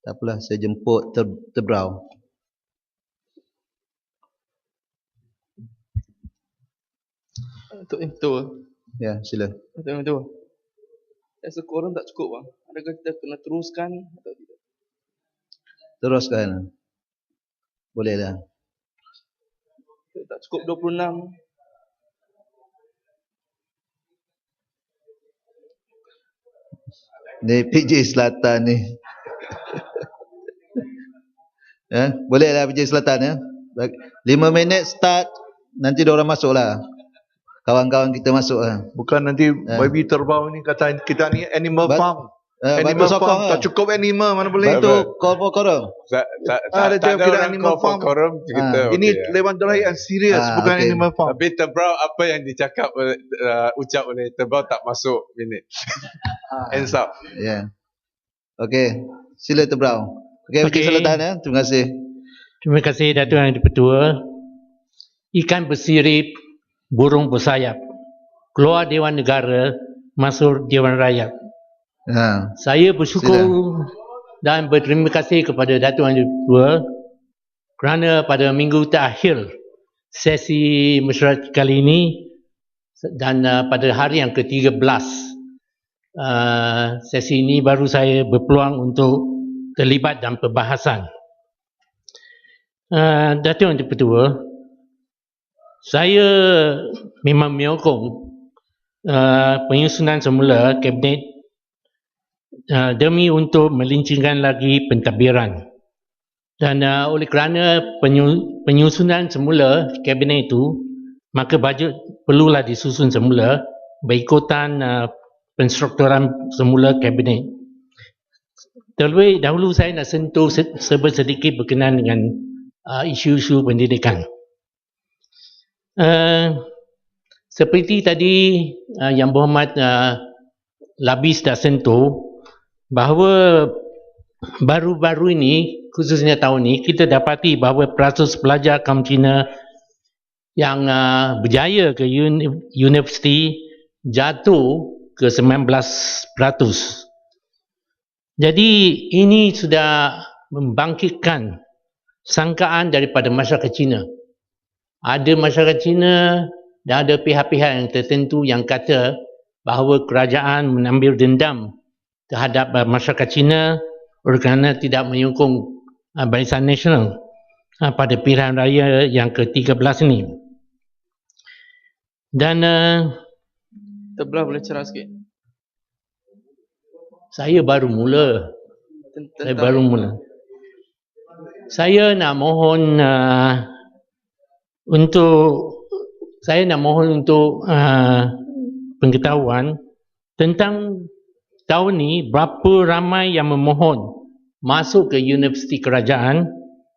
Tak apalah, saya jemput Tebrau. Itu. Ya, sila. Itu. Rasa korang tak cukup bang. Adakah kita kena teruskan atau tidak? Teruskan. Bolehlah. Tak cukup 26. Ni PJ Selatan ni. Bolehlah PJ Selatan ya. 5 minit start, nanti diorang masuk lah. Kawan-kawan kita masuk lah. Bukan nanti baby terbang ni kata kita ni animal farm. Animal farm tak cukup animal mana boleh. Bantu call for quorum. Tak ada animal farm. Ini lewat dry and serious, bukan okay. Animal farm. Tapi Tebrau apa yang dicakap ucap oleh Tebrau tak masuk minit. Hands up. Ya. Okey, sila Tebrau. Okey, Selatan ya. Terima kasih. Terima kasih Datuk Yang Di-Pertua. Ikan bersirip, burung bersayap. Keluar Dewan Negara, masuk Dewan Rakyat. Saya bersyukur dan berterima kasih kepada Datuk Yang Di-Pertua kerana pada minggu terakhir sesi mesyuarat kali ini dan pada hari yang ke-13 sesi ini baru saya berpeluang untuk terlibat dalam perbahasan. Datuk Yang Di-Pertua, saya memang menyokong penyusunan semula Kabinet demi untuk melincirkan lagi pentadbiran. Dan oleh kerana penyusunan semula Kabinet itu, maka bajet perlulah disusun semula berikutan penstrukturan semula Kabinet. Terlebih dahulu saya nak sentuh sedikit berkenaan dengan isu-isu pendidikan. Seperti tadi Yang Berhormat Labis dah sentuh bahawa baru-baru ini, khususnya tahun ini, kita dapati bahawa peratus pelajar kaum Cina yang berjaya ke universiti jatuh ke 19%. Jadi ini sudah membangkitkan sangkaan daripada masyarakat Cina. Ada masyarakat Cina dan ada pihak-pihak yang tertentu yang kata bahawa kerajaan mengambil dendam terhadap masyarakat Cina oleh kerana tidak menyokong Barisan Nasional pada pilihan raya yang ke-13 ini. Dan Tebrau boleh cerah sikit? Saya baru mula. Saya nak mohon untuk pengetahuan tentang tahun ni berapa ramai yang memohon masuk ke universiti kerajaan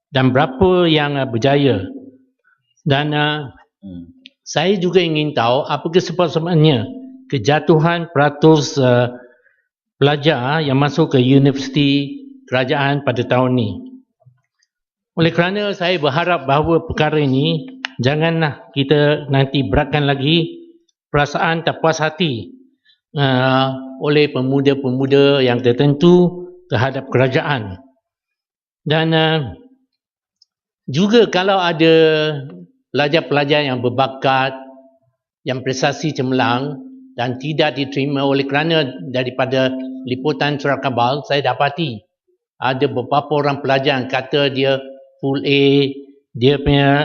dan berapa yang berjaya. Dan saya juga ingin tahu apakah sebabnya kejatuhan peratus pelajar yang masuk ke universiti kerajaan pada tahun ini. Oleh kerana saya berharap bahawa perkara ini janganlah kita nanti beratkan lagi perasaan tak puas hati oleh pemuda-pemuda yang tertentu terhadap kerajaan. Dan juga kalau ada pelajar-pelajar yang berbakat, yang prestasi cemerlang dan tidak diterima oleh kerana daripada liputan surat khabar, saya dapati ada beberapa orang pelajar yang kata dia full A, dia punya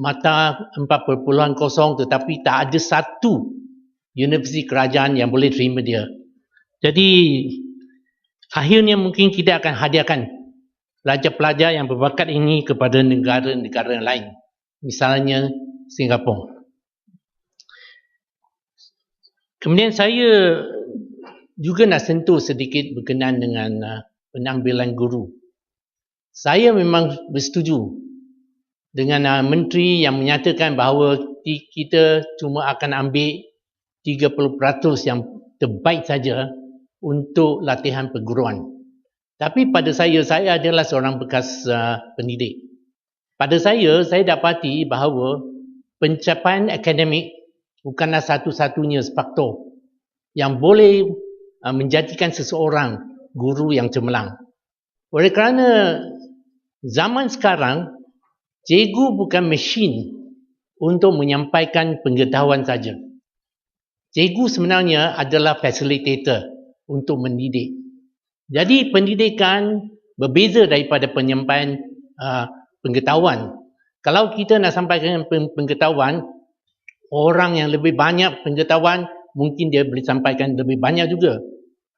mata 4.0 tetapi tak ada satu universiti kerajaan yang boleh terima dia. Jadi akhirnya mungkin kita akan hadiahkan pelajar-pelajar yang berbakat ini kepada negara-negara lain, misalnya Singapura. Kemudian saya juga nak sentuh sedikit berkenaan dengan penambilan guru. Saya memang bersetuju dengan menteri yang menyatakan bahawa kita cuma akan ambil 30% yang terbaik saja untuk latihan perguruan. Tapi pada saya adalah seorang bekas pendidik. Pada saya dapati bahawa pencapaian akademik bukanlah satu-satunya faktor yang boleh menjadikan seseorang guru yang cemerlang. Oleh kerana zaman sekarang, cikgu bukan mesin untuk menyampaikan pengetahuan saja. Cikgu sebenarnya adalah facilitator untuk mendidik. Jadi pendidikan berbeza daripada penyampaian pengetahuan. Kalau kita nak sampaikan pengetahuan, orang yang lebih banyak pengetahuan, mungkin dia boleh sampaikan lebih banyak juga.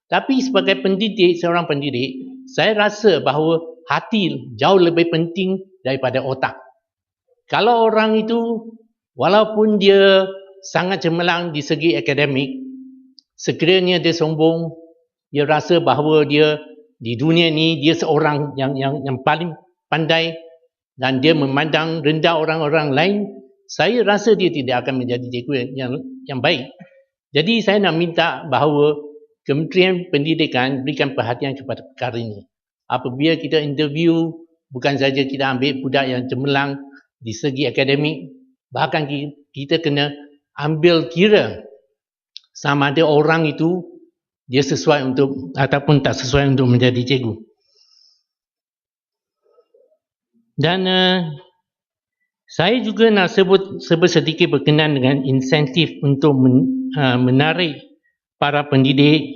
Tapi sebagai pendidik, seorang pendidik, saya rasa bahawa hati jauh lebih penting daripada otak. Kalau orang itu, walaupun dia sangat cemerlang di segi akademik, sekiranya dia sombong, dia rasa bahawa dia di dunia ni dia seorang yang paling pandai dan dia memandang rendah orang-orang lain, saya rasa dia tidak akan menjadi cikgu yang baik. Jadi saya nak minta bahawa Kementerian Pendidikan berikan perhatian kepada perkara ini. Apabila kita interview, bukan saja kita ambil budak yang cemerlang di segi akademik, bahkan kita kena ambil kira sama ada orang itu dia sesuai untuk ataupun tak sesuai untuk menjadi cikgu. Dan saya juga nak sebut sedikit berkenaan dengan insentif untuk menarik para pendidik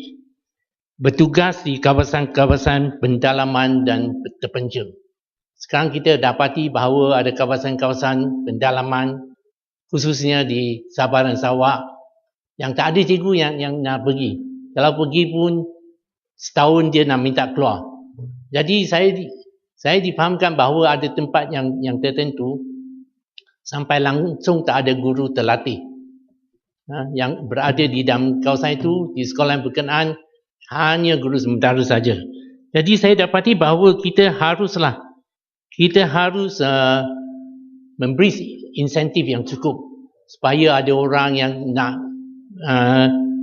bertugas di kawasan-kawasan pendalaman dan terpencil. Sekarang kita dapati bahawa ada kawasan-kawasan pendalaman, khususnya di Sabah dan Sarawak, yang tak ada cikgu yang nak pergi. Kalau pergi pun setahun dia nak minta keluar. Jadi saya difahamkan bahawa ada tempat yang tertentu sampai langsung tak ada guru terlatih yang berada di dalam kawasan itu, di sekolah yang berkenaan, hanya guru sementara saja. Jadi saya dapati bahawa kita harus memberi insentif yang cukup supaya ada orang yang nak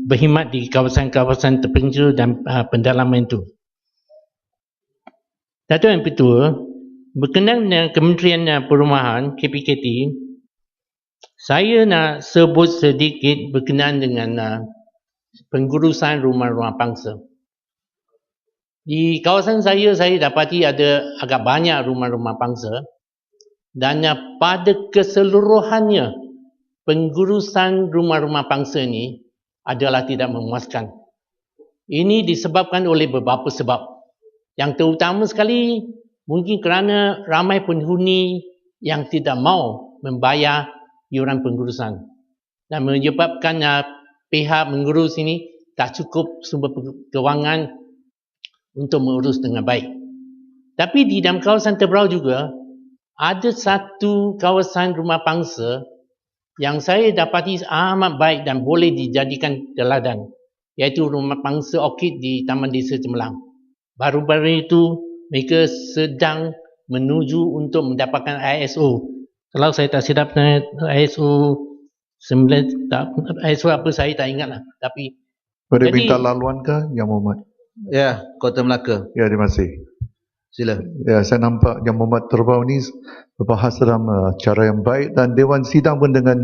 berkhidmat di kawasan-kawasan terpencil dan pendalaman itu. Dato' yang kedua, berkenaan dengan Kementerian Perumahan KPKT, saya nak sebut sedikit berkenaan dengan pengurusan rumah-rumah pangsa. Di kawasan saya dapati ada agak banyak rumah-rumah pangsa dan pada keseluruhannya pengurusan rumah-rumah pangsa ini adalah tidak memuaskan. Ini disebabkan oleh beberapa sebab. Yang terutama sekali mungkin kerana ramai penghuni yang tidak mau membayar iuran pengurusan dan menyebabkan pihak mengurus ini tak cukup sumber kewangan untuk mengurus dengan baik. Tapi di dalam kawasan Tebrau juga ada satu kawasan rumah pangsa yang saya dapati amat baik dan boleh dijadikan teladan, iaitu rumah pangsa Orchid di Taman Desa Cemerlang. Baru-baru itu mereka sedang menuju untuk mendapatkan ISO. Kalau saya tak silap ISO 9, ISO apa saya tak ingat lah. Tapi boleh minta laluan ke Yang Muhammad? Ya, Kota Melaka. Ya, terima kasih. Sila. Ya, saya nampak Yang Muhammad Terbau ni berbahas dalam cara yang baik dan Dewan Sidang pun dengan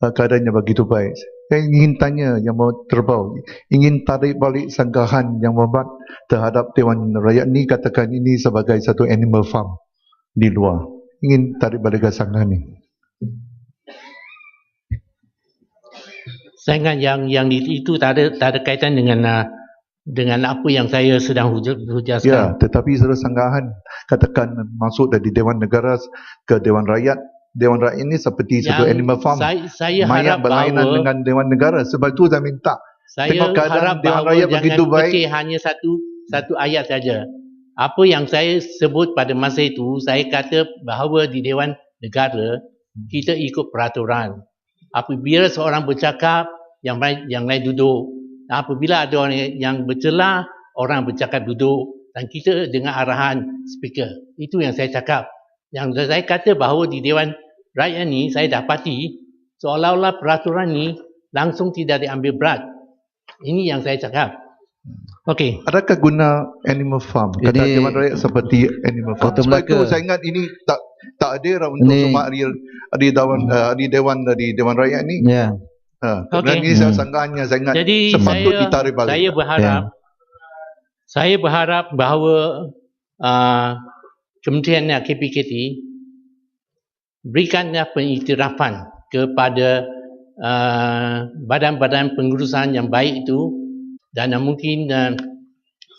keadaan yang begitu baik. Saya ingin tanya Yang Muhammad Terbau, ingin tarik balik sanggahan Yang Muhammad terhadap Dewan Rakyat ni, katakan ini sebagai satu animal farm di luar. Ingin tarik balik sanggahan ni. Saya ingat yang itu tak ada kaitan dengan apa yang saya sedang hujaskan. Ya, tetapi saudara sanggahan katakan masuk dari Dewan Negara ke Dewan Rakyat. Dewan Rakyat ini seperti satu animal farm. Saya Banyak harap berlainan bahawa dengan Dewan Negara. Sebab itu saya minta saya tengok keadaan harap Dewan bahawa Rakyat begitu jangan baik. pekik hanya satu ayat saja. Apa yang saya sebut pada masa itu, saya kata bahawa di Dewan Negara kita ikut peraturan. Apabila seorang bercakap, yang lain duduk. Dan apabila ada orang yang bercelah, orang bercakap duduk. Dan kita dengar arahan speaker. Itu yang saya cakap. Yang saya kata bahawa di Dewan Rakyat ni, saya dapati seolah-olah peraturan ni langsung tidak diambil berat. Ini yang saya cakap. Okey. Adakah guna animal farm? Kata Dewan Rakyat seperti animal farm. Sebab itu saya ingat ini tak adil untuk semua ahli Dewan Rakyat ni. Ya. Dan ini saya sanggahannya, saya ingat jadi sepatut ditarik balik. Saya berharap Saya berharap bahawa Kementerian KPKT berikanlah pengiktirafan kepada badan-badan pengurusan yang baik itu, dan mungkin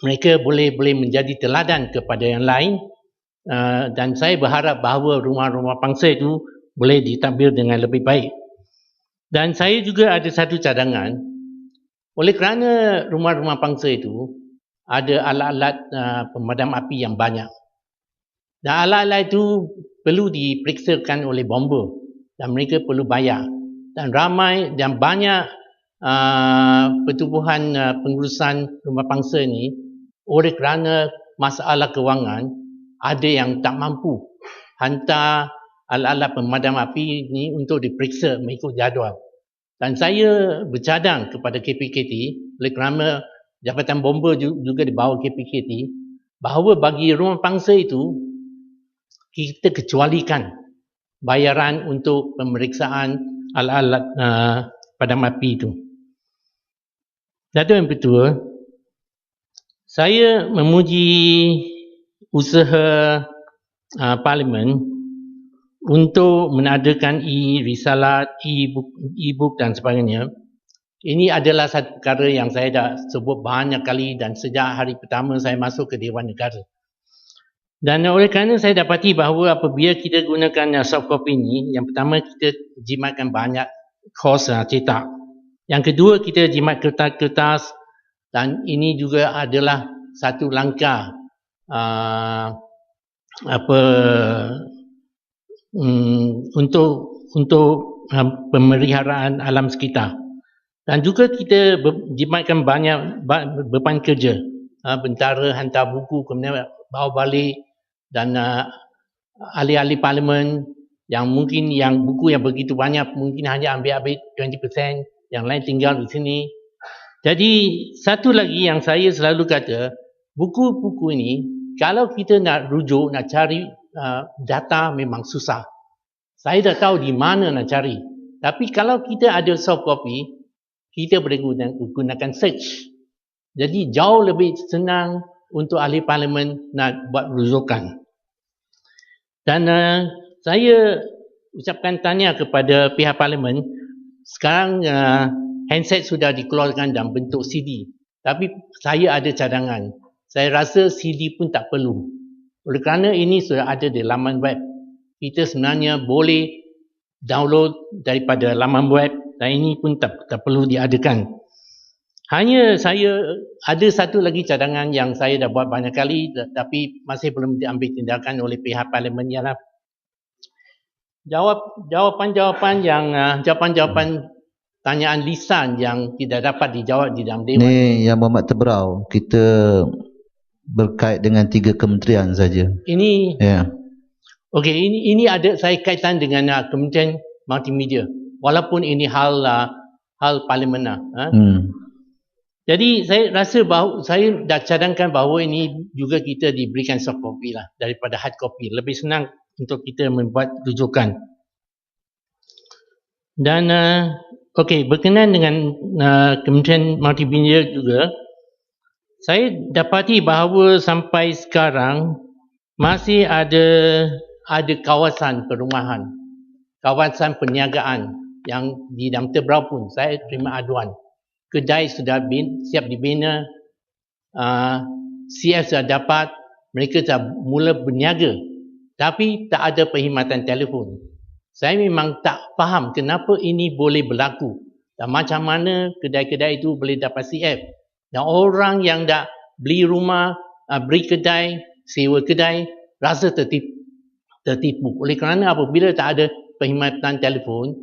mereka boleh menjadi teladan kepada yang lain, dan saya berharap bahawa rumah-rumah pangsa itu boleh ditadbir dengan lebih baik. Dan saya juga ada satu cadangan, oleh kerana rumah-rumah pangsa itu ada alat-alat pemadam api yang banyak, dan alat-alat itu perlu diperiksakan oleh bomba dan mereka perlu bayar, dan ramai dan banyak pertubuhan pengurusan rumah pangsa ni oleh kerana masalah kewangan ada yang tak mampu hantar alat-alat pemadam api ni untuk diperiksa mengikut jadual. Dan saya bercadang kepada KPKT oleh kerana Jabatan Bomba juga di bawah KPKT bahawa bagi rumah pangsa itu kita kecualikan bayaran untuk pemeriksaan alat-alat padam api itu. Datuk Yang Pertua, saya memuji usaha Parlimen untuk mengadakan e-risalat, e-book dan sebagainya. Ini adalah satu perkara yang saya dah sebut banyak kali dan sejak hari pertama saya masuk ke Dewan Negara. Dan oleh kerana saya dapati bahawa apabila kita gunakan soft copy ini, yang pertama kita jimatkan banyak kos cetak. Yang kedua kita jimat kertas-kertas, dan ini juga adalah satu langkah untuk pemeliharaan alam sekitar. Dan juga kita jimatkan banyak beban kerja, bentara hantar buku kemudian bawa balik, dan ahli-ahli parlimen yang mungkin yang buku yang begitu banyak mungkin hanya ambil 20%, yang lain tinggal di sini. Jadi satu lagi yang saya selalu kata, buku-buku ini kalau kita nak rujuk, nak cari data memang susah. Saya dah tahu di mana nak cari. Tapi kalau kita ada soft copy, kita boleh gunakan search. Jadi jauh lebih senang untuk ahli parlimen nak buat rujukan. Dan saya ucapkan tahniah kepada pihak parlimen. Sekarang handset sudah dikeluarkan dalam bentuk CD. Tapi saya ada cadangan. Saya rasa CD pun tak perlu. Oleh kerana ini sudah ada di laman web. Kita sebenarnya boleh download daripada laman web, dan ini pun tak perlu diadakan. Hanya saya ada satu lagi cadangan yang saya dah buat banyak kali tapi masih belum diambil tindakan oleh pihak parlimen, ialah jawapan tanyaan lisan yang tidak dapat dijawab di dalam dewan. Ni yang Muhammad Tebrau, kita berkait dengan 3 kementerian saja. Ini Ya. okey, ini ada saya kaitan dengan Kementerian Multimedia. Walaupun ini hal parlimen lah. Jadi saya rasa bahawa saya dah cadangkan bahawa ini juga kita diberikan soft copy lah daripada hard copy. Lebih senang untuk kita membuat rujukan. Dan okey, berkenaan dengan Kementerian Multimedia juga, saya dapati bahawa sampai sekarang masih ada kawasan perumahan, kawasan perniagaan yang di dalam Tebrau pun saya terima aduan. Kedai sudah siap dibina, CF sudah dapat, mereka dah mula berniaga, tapi tak ada perkhidmatan telefon. Saya memang tak faham kenapa ini boleh berlaku dan macam mana kedai-kedai itu boleh dapat CF. Dan orang yang dah beli rumah, beli kedai, sewa kedai, rasa tertipu. Oleh kerana apabila tak ada perkhidmatan telefon,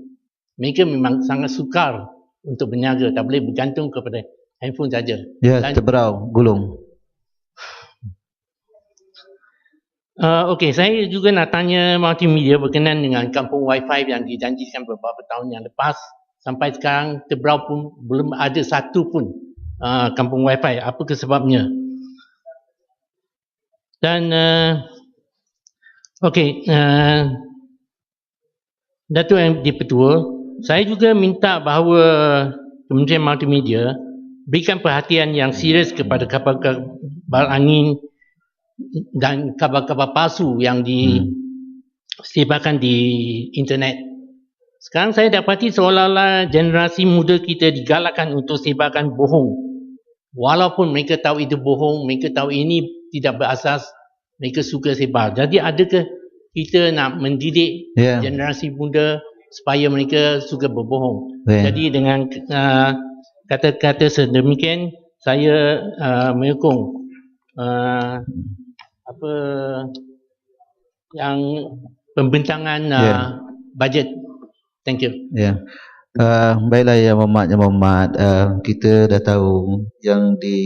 mereka memang sangat sukar untuk berniaga, tak boleh bergantung kepada handphone saja. Ya, Tebrau, Gulung. Okey, saya juga nak tanya Multimedia berkenaan dengan kampung Wi-Fi yang dijanjikan beberapa tahun yang lepas. Sampai sekarang Tebrau pun belum ada satu pun kampung Wi-Fi. Apa sebabnya? Dan okey, Datuk Yang Di-Pertua, saya juga minta bahawa Kementerian Multimedia berikan perhatian yang serius kepada bal angin dan kabar-kabar palsu yang disebarkan di internet. Sekarang saya dapati seolah-olah generasi muda kita digalakkan untuk sebarkan bohong. Walaupun mereka tahu itu bohong, mereka tahu ini tidak berasas, mereka suka sebar. Jadi adakah kita nak mendidik generasi muda supaya mereka suka berbohong? Jadi dengan kata-kata sedemikian, saya menyokong yang pembentangan bajet. Thank you. Baiklah Yang Berhormat, kita dah tahu yang di